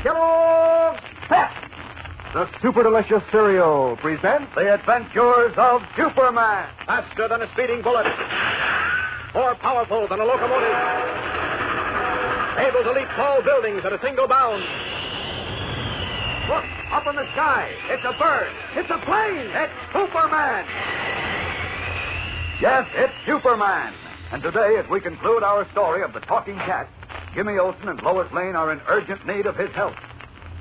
Kellogg's Pep. The super delicious cereal presents The Adventures of Superman. Faster than a speeding bullet. More powerful than a locomotive. Able to leap tall buildings at a single bound. Look, up in the sky. It's a bird. It's a plane. It's Superman. Yes, it's Superman. And today, as we conclude our story of the talking cat, Jimmy Olsen and Lois Lane are in urgent need of his help.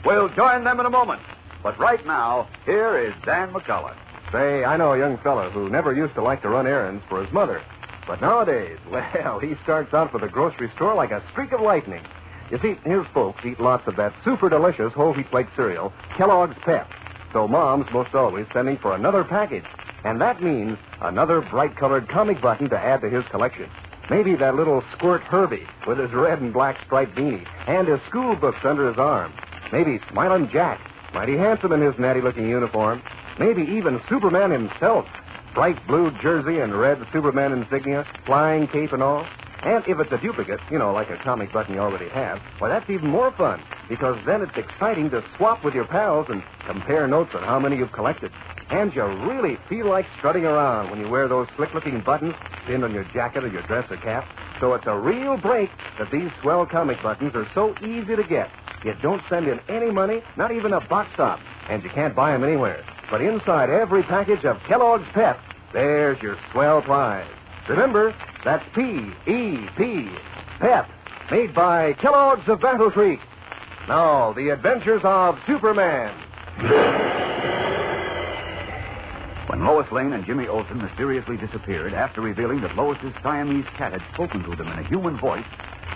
We'll join them in a moment. But right now, here is Dan McCullough. Say, I know a young fella who never used to like to run errands for his mother. But nowadays, well, he starts out for the grocery store like a streak of lightning. You see, his folks eat lots of that super delicious whole wheat flake cereal, Kellogg's Pep. So Mom's most always sending for another package. And that means another bright-colored comic button to add to his collection. Maybe that little squirt Herbie with his red and black striped beanie and his school books under his arm. Maybe Smiling Jack, mighty handsome in his natty-looking uniform. Maybe even Superman himself, bright blue jersey and red Superman insignia, flying cape and all. And if it's a duplicate, like a comic button you already have, why, that's even more fun, because then it's exciting to swap with your pals and compare notes on how many you've collected. And you really feel like strutting around when you wear those slick-looking buttons pinned on your jacket or your dress or cap. So it's a real break that these swell comic buttons are so easy to get. You don't send in any money, not even a box top, and you can't buy them anywhere. But inside every package of Kellogg's Pep, there's your swell prize. Remember, that's P-E-P, Pep, made by Kellogg's of Battle Creek. Now, the adventures of Superman. When Lois Lane and Jimmy Olsen mysteriously disappeared after revealing that Lois's Siamese cat had spoken to them in a human voice,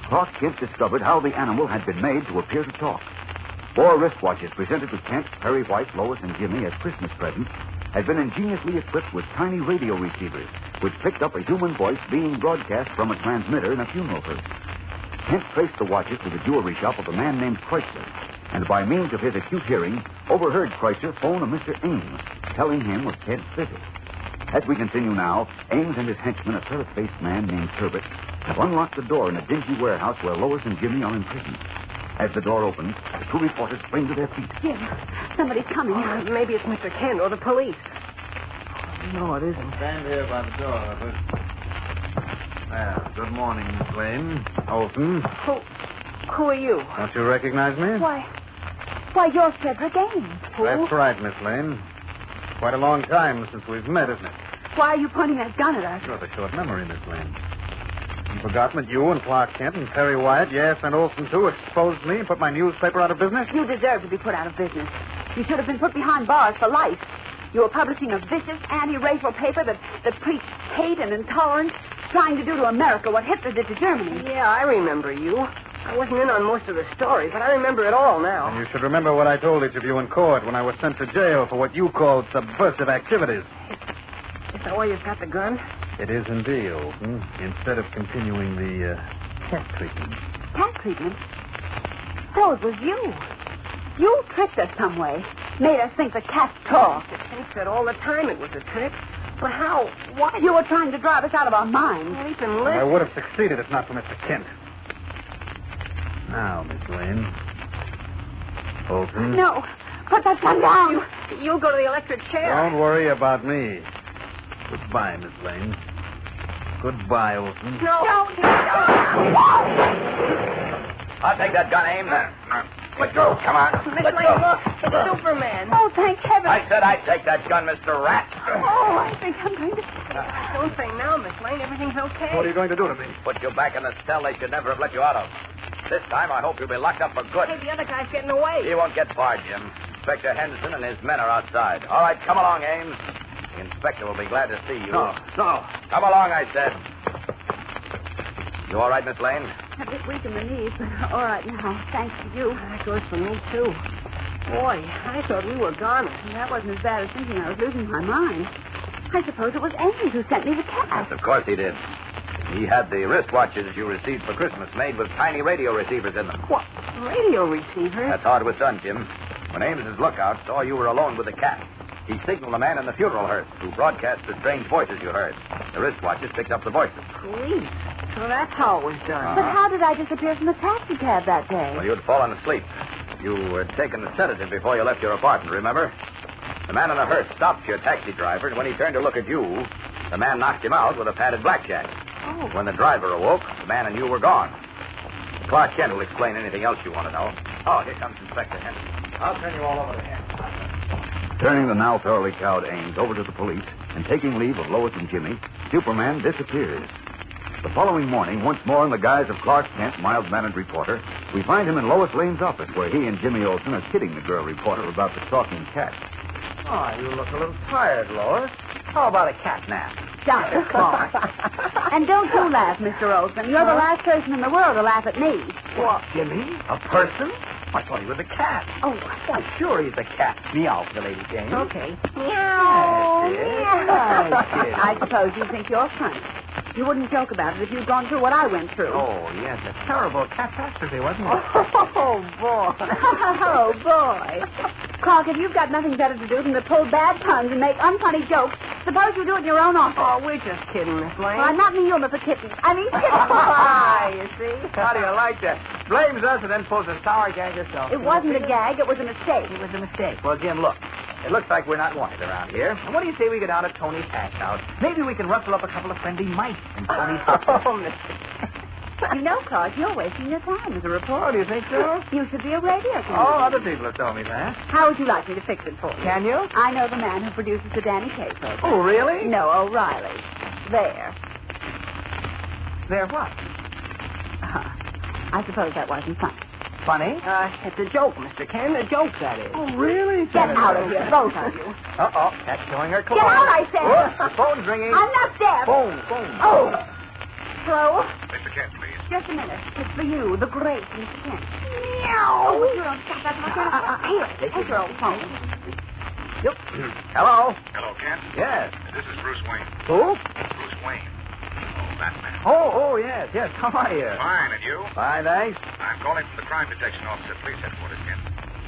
Clark Kent discovered how the animal had been made to appear to talk. 4 wristwatches presented to Kent, Perry White, Lois, and Jimmy as Christmas presents had been ingeniously equipped with tiny radio receivers, which picked up a human voice being broadcast from a transmitter in a funeral hearse. Kent traced the watches to the jewelry shop of a man named Chrysler, and by means of his acute hearing, overheard Chrysler phone a Mr. Ames, telling him of Ted's visit. As we continue now, Ames and his henchman, a ferret-faced man named Turbot, have unlocked the door in a dingy warehouse where Lois and Jimmy are imprisoned. As the door opens, the 2 reporters spring to their feet. Jim, somebody's coming. Maybe it's Mr. Kent or the police. No, it isn't. Stand here by the door, Robert. Well, good morning, Miss Lane. Olsen. Who are you? Don't you recognize me? Why, you're Cedric Ames. That's right, Miss Lane. Quite a long time since we've met, isn't it? Why are you pointing that gun at us? You have a short memory, Miss Lane. You've forgotten that you and Clark Kent and Perry Wyatt, yes, and Olsen, too, exposed me and put my newspaper out of business? You deserve to be put out of business. You should have been put behind bars for life. You were publishing a vicious, anti-racial paper that preached hate and intolerance, trying to do to America what Hitler did to Germany. Yeah, I remember you. I wasn't in on most of the story, but I remember it all now. And you should remember what I told each of you in court when I was sent to jail for what you called subversive activities. Is that why you've got the gun? It is indeed, Olsen. Instead of continuing the cat treatment. Cat treatment? So it was you. You tricked us some way. Made us think the cats talked. The Kent said all the time it was a trick. But how? Why? You were trying to drive us out of our minds. Leap and I lift. would have succeeded if not for Mr. Kent. Now, Miss Lane. Olsen. No. Put that gun down. You'll go to the electric chair. Don't worry about me. Goodbye, Miss Lane. Goodbye, Olsen. No. I'll take that gun, Ames. Let go. Come on. Miss Let Lane, go. look. It's Superman. Oh, thank heaven. I said I'd take that gun, Mr. Rat. Oh, I think I'm going to... Don't say now, Miss Lane. Everything's okay. What are you going to do to me? Put you back in the cell they should never have let you out of. This time, I hope you'll be locked up for good. Hey, the other guy's getting away. He won't get far, Jim. Inspector Henderson and his men are outside. All right, come along, Ames. The inspector will be glad to see you. No. Come along, I said. You all right, Miss Lane? A bit weak in the knees, but all right now. Thanks to you. That goes for me, too. Boy, I thought we were gone. That wasn't as bad as thinking I was losing my mind. I suppose it was Ames who sent me the cat. Yes, of course he did. He had the wristwatches you received for Christmas made with tiny radio receivers in them. What? Radio receiver? That's how it was done, Jim. When Ames's lookout saw you were alone with the cat, he signaled a man in the funeral hearse who broadcast the strange voices you heard. The wristwatches picked up the voices. Police. So that's how it was done. But how did I disappear from the taxi cab that day? Well, you'd fallen asleep. You were taking the sedative before you left your apartment, remember? The man in the hearse stopped your taxi driver, and when he turned to look at you, the man knocked him out with a padded blackjack. Oh. When the driver awoke, the man and you were gone. Clark Kent will explain anything else you want to know. Oh, here comes Inspector Henderson. I'll turn you all over to him. Turning the now thoroughly cowed Ames over to the police and taking leave of Lois and Jimmy, Superman disappears. The following morning, once more in the guise of Clark Kent, mild-mannered reporter, we find him in Lois Lane's office, where he and Jimmy Olsen are kidding the girl reporter about the talking cat. Oh, you look a little tired, Lois. How about a cat nap? Dr. Clark. And don't you laugh, Mr. Olsen. You're the last person in the world to laugh at me. What, Jimmy? A person? I thought he was a cat. Oh, Why, sure he's a cat. Meow, the Lady Jane. Okay. meow. Yes, yes. I suppose you think you're funny. You wouldn't joke about it if you'd gone through what I went through. Oh, yes, a terrible catastrophe, wasn't it? Oh, boy. Oh, boy. Clark, if you've got nothing better to do than to pull bad puns and make unfunny jokes, suppose you do it in your own office. Oh, we're just kidding, Miss Lane. Well, I'm not in the humor for kittens. I mean kittens. Ah, you see? How do you like that? Blames us and then pulls a sour gag herself. It wasn't a gag. It was a mistake. It was a mistake. Well, Jim, look. It looks like we're not wanted around here. And what do you say we go down to Tony's hash house? Maybe we can rustle up a couple of friendly mice in Tony's house. Oh, Miss. You know, Clark, you're wasting your time as a Oh, reporter. do you think so? You should be a radio comedian. Oh, other people have told me that. How would you like me to fix it for you? Can you? I know the man who produces the Danny Kaye program. Oh, really? No, O'Reilly. There. There what? I suppose that wasn't funny. Funny? It's a joke, Mr. Ken. A joke, that is. Oh, really? Get out of here, both of you. Uh-oh, that's showing her Get out, I said. Oh, the phone's ringing. I'm not deaf. Phone. Oh. Hello? Mr. Kent, please. Just a minute. It's for you, the great Mr. Kent. Meow. Oh, you don't stop that. Here, take your old phone. Yep. Hello? Hello, Kent. Yes. This is Bruce Wayne. Who? Bruce Wayne. Oh, Batman. Oh, yes. How are you? Fine, and you? Fine, thanks. I'm calling from the Crime Detection Office at Police Headquarters, Kent.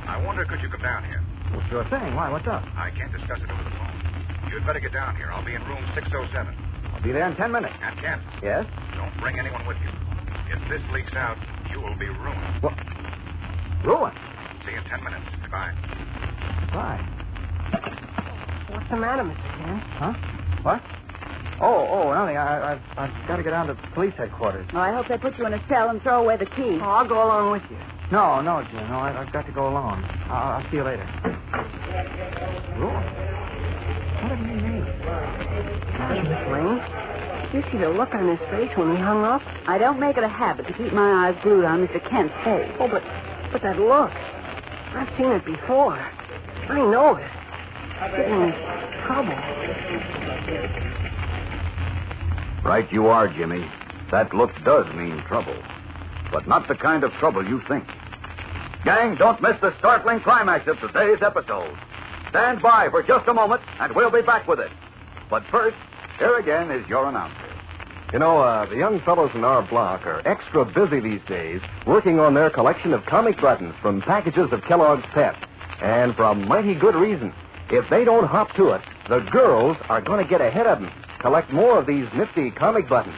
I wonder, could you come down here? Well, sure thing. Why? What's up? I can't discuss it over the phone. You'd better get down here. I'll be in room 607. I'll be there in 10 minutes. And, Kent, Yes? don't bring anyone with you. If this leaks out, you will be ruined. What? Ruin? See you in 10 minutes. Goodbye. Why? What's the matter, Mr. Ken? Huh? What? Oh, nothing. I've got to get down to police headquarters. Well, I hope they put you in a cell and throw away the key. Oh, I'll go along with you. No, Jim. No, I've got to go alone. I'll see you later. Ruin? What did he mean? Miss Lane, you see the look on his face when he hung up? I don't make it a habit to keep my eyes glued on Mr. Kent's face. Oh, but that look. I've seen it before. I know it. It's getting me trouble. Right you are, Jimmy. That look does mean trouble. But not the kind of trouble you think. Gang, don't miss the startling climax of today's episode. Stand by for just a moment, and we'll be back with it. But first, here again is your announcer. You know, the young fellows in our block are extra busy these days working on their collection of comic buttons from packages of Kellogg's Pep. And for a mighty good reason. If they don't hop to it, the girls are going to get ahead of them. Collect more of these nifty comic buttons.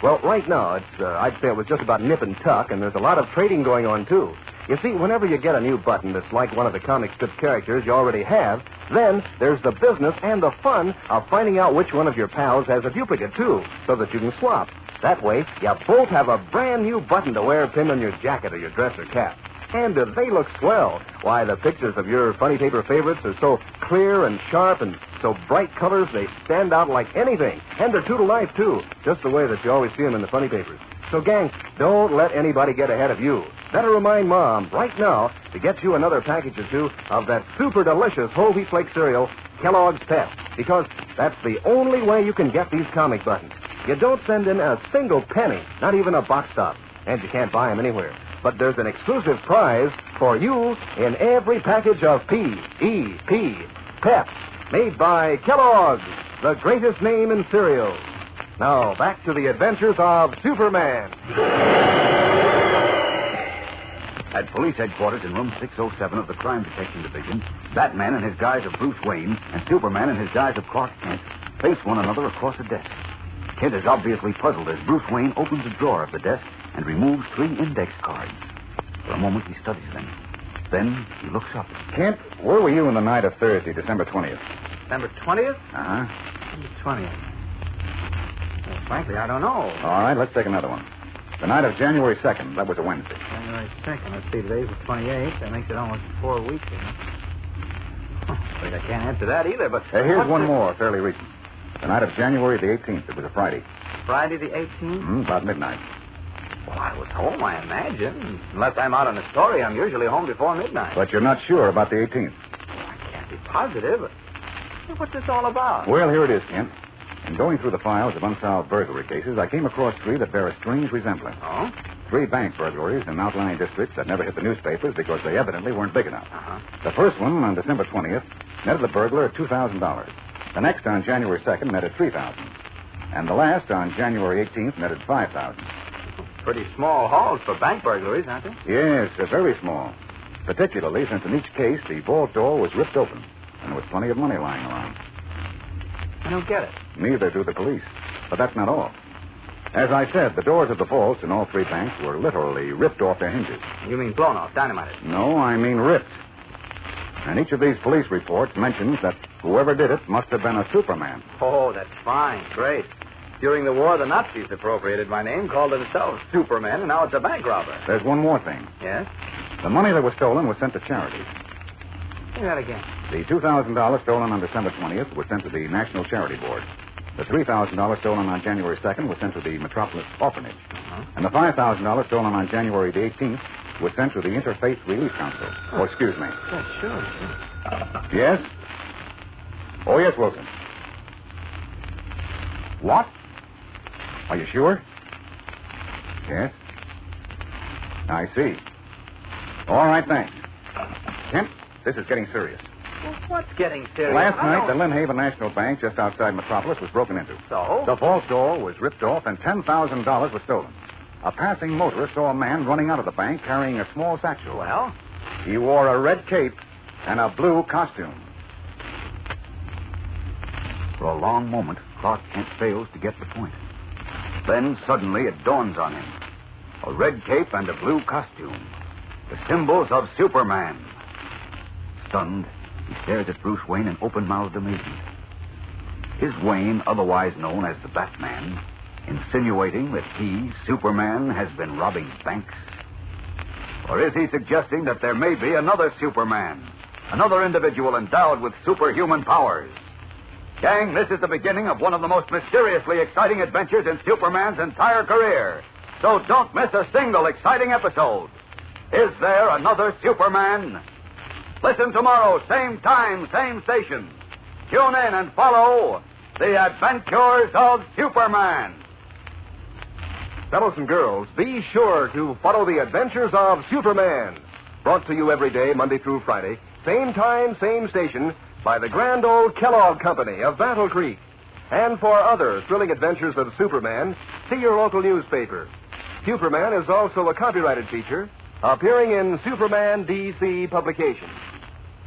Well, right now, I'd say it was just about nip and tuck, and there's a lot of trading going on, too. You see, whenever you get a new button that's like one of the comic strip characters you already have, then there's the business and the fun of finding out which one of your pals has a duplicate, too, so that you can swap. That way, you both have a brand new button to wear pinned on your jacket or your dress or cap. And they look swell. Why, the pictures of your funny paper favorites are so clear and sharp and so bright colors they stand out like anything. And they're true to life, too, just the way that you always see them in the funny papers. So, gang, don't let anybody get ahead of you. Better remind Mom right now to get you another package or two of that super delicious whole wheat flake cereal, Kellogg's Pep, because that's the only way you can get these comic buttons. You don't send in a single penny, not even a box top, and you can't buy them anywhere. But there's an exclusive prize for you in every package of P.E.P. Pep, made by Kellogg's, the greatest name in cereals. Now, back to the adventures of Superman. At police headquarters in room 607 of the Crime Detection Division, Batman in his guise of Bruce Wayne and Superman in his guise of Clark Kent face one another across a desk. Kent is obviously puzzled as Bruce Wayne opens a drawer of the desk and removes 3 index cards. For a moment, he studies them. Then he looks up. Kent, where were you on the night of Thursday, December 20th? December 20th? Uh-huh. December 20th. Well, frankly, I don't know. All right, let's take another one. The night of January 2nd. That was a Wednesday. January 2nd. Let's see, today's the 28th. That makes it almost 4 weeks, isn't it? Afraid I can't answer that either, but... Here's one more, fairly recent. The night of January the 18th. It was a Friday. Friday the 18th? About midnight. Well, I was home, I imagine. Unless I'm out on a story, I'm usually home before midnight. But you're not sure about the 18th. I can't be positive. What's this all about? Well, here it is, Kent. In going through the files of unsolved burglary cases, I came across 3 that bear a strange resemblance. Oh? 3 bank burglaries in outlying districts that never hit the newspapers because they evidently weren't big enough. Uh-huh. The first one, on December 20th, netted the burglar $2,000. The next, on January 2nd, netted $3,000. And the last, on January 18th, netted $5,000. Pretty small hauls for bank burglaries, aren't they? Yes, they're very small. Particularly since in each case the vault door was ripped open and there was plenty of money lying around. I don't get it. Neither do the police. But that's not all. As I said, the doors of the vaults in all 3 banks were literally ripped off their hinges. You mean blown off, dynamited? No, I mean ripped. And each of these police reports mentions that whoever did it must have been a Superman. Oh, that's fine. Great. During the war, the Nazis appropriated my name, called themselves Superman, and now it's a bank robber. There's one more thing. Yes? The money that was stolen was sent to charities. Say that again. The $2,000 stolen on December 20th was sent to the National Charity Board. The $3,000 stolen on January 2nd was sent to the Metropolis Orphanage. Uh-huh. And the $5,000 stolen on January the 18th was sent to the Interfaith Relief Council. Oh, excuse me. Yeah, sure. Yes? Oh, yes, Wilson. What? Are you sure? Yes. I see. All right, thanks. Kent, this is getting serious. Well, what's getting serious? Last night, the Lynn Haven National Bank just outside Metropolis was broken into. So? The vault door was ripped off and $10,000 was stolen. A passing motorist saw a man running out of the bank carrying a small satchel. Well? He wore a red cape and a blue costume. For a long moment, Clark Kent fails to get the point. Then suddenly it dawns on him. A red cape and a blue costume. The symbols of Superman. Stunned, he stares at Bruce Wayne in open-mouthed amazement. Is Wayne, otherwise known as the Batman, insinuating that he, Superman, has been robbing banks? Or is he suggesting that there may be another Superman, another individual endowed with superhuman powers? Gang, this is the beginning of one of the most mysteriously exciting adventures in Superman's entire career. So don't miss a single exciting episode. Is there another Superman? Listen tomorrow, same time, same station. Tune in and follow The Adventures of Superman. Fellows and girls, be sure to follow The Adventures of Superman. Brought to you every day, Monday through Friday, same time, same station, by the grand old Kellogg Company of Battle Creek. And for other thrilling adventures of Superman, see your local newspaper. Superman is also a copyrighted feature appearing in Superman DC publications.